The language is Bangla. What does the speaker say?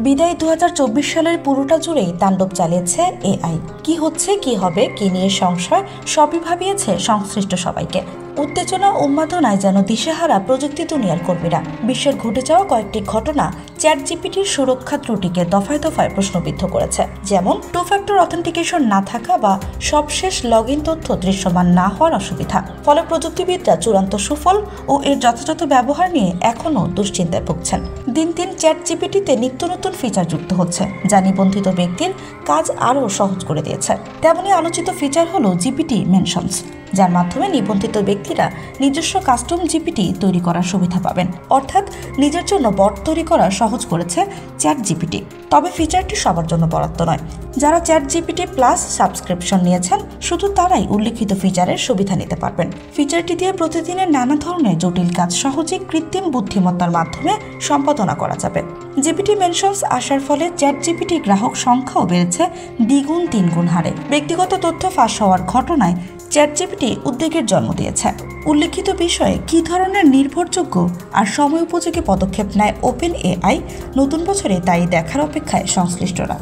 বিদায় 2024 সালের পুরোটা জুড়েই তাণ্ডব চালিয়েছে এআই। কি হচ্ছে, কি হবে, কি নিয়ে সংশয়, সবই ভাবিয়েছে সংশ্লিষ্ট সবাইকে। উত্তেজনা উন্মাদনায় যেন দিশেহারা প্রযুক্তি দুনিয়ার কর্মীরা। বিশ্বের ঘটে যাওয়া কয়েকটি ঘটনা চ্যাটজিপিটির সুরক্ষা ত্রুটিকে দফায় দফায় প্রশ্নবিদ্ধ করেছে। যেমন টু ফ্যাক্টর অথেন্টিকেশন না থাকা বা সবশেষ লগ ইন তথ্য দৃশ্যমান না হওয়ার অসুবিধা। ফলে প্রযুক্তিবিদরা চূড়ান্ত সুফল ও এর যথাযথ ব্যবহার নিয়ে এখনও দুশ্চিন্তায় ভুগছেন। দিন দিন চ্যাটজিপিটিতে নিত্য নতুন ফিচার যুক্ত হচ্ছে, যা নিবন্ধিত ব্যক্তির কাজ আরও সহজ করে দিয়েছে। তেমনই আলোচিত ফিচার হলো জিপিটি মেনশনস, যার মাধ্যমে নিবন্ধিত ব্যক্তিরা নিজস্ব কাস্টম জিপিটি তৈরি করার সুবিধা পাবেন। অর্থাৎ নিজের জন্য বট তৈরি করা সহজ করেছে চ্যাটজিপিটি। তবে ফিচারটি সবার জন্য বরাদ্দ নয়। যারা চ্যাটজিপিটি প্লাস সাবস্ক্রিপশন নিয়েছেন শুধু তারাই উল্লেখিত ফিচারের সুবিধা নিতে পারবেন। ফিচারটি দিয়ে প্রতিদিনের নানা ধরনের জটিল কাজ সহজেই কৃত্রিম বুদ্ধিমত্তার মাধ্যমে সম্পাদনা করা যাবে। জিপিটি মেনশনস আসার ফলে চ্যাটজিপিটি গ্রাহক সংখ্যাও বেড়েছে দ্বিগুণ তিনগুণ হারে। ব্যক্তিগত তথ্য ফাঁস হওয়ার ঘটনায় চ্যাটজিপিটি উদ্বেগের জন্ম দিয়েছে। উল্লেখিত বিষয়ে কী ধরনের নির্ভরযোগ্য আর সময় উপযোগী পদক্ষেপ নেয় ওপেন এআই নতুন বছরে তাই দেখার অপেক্ষায় সংশ্লিষ্টরা।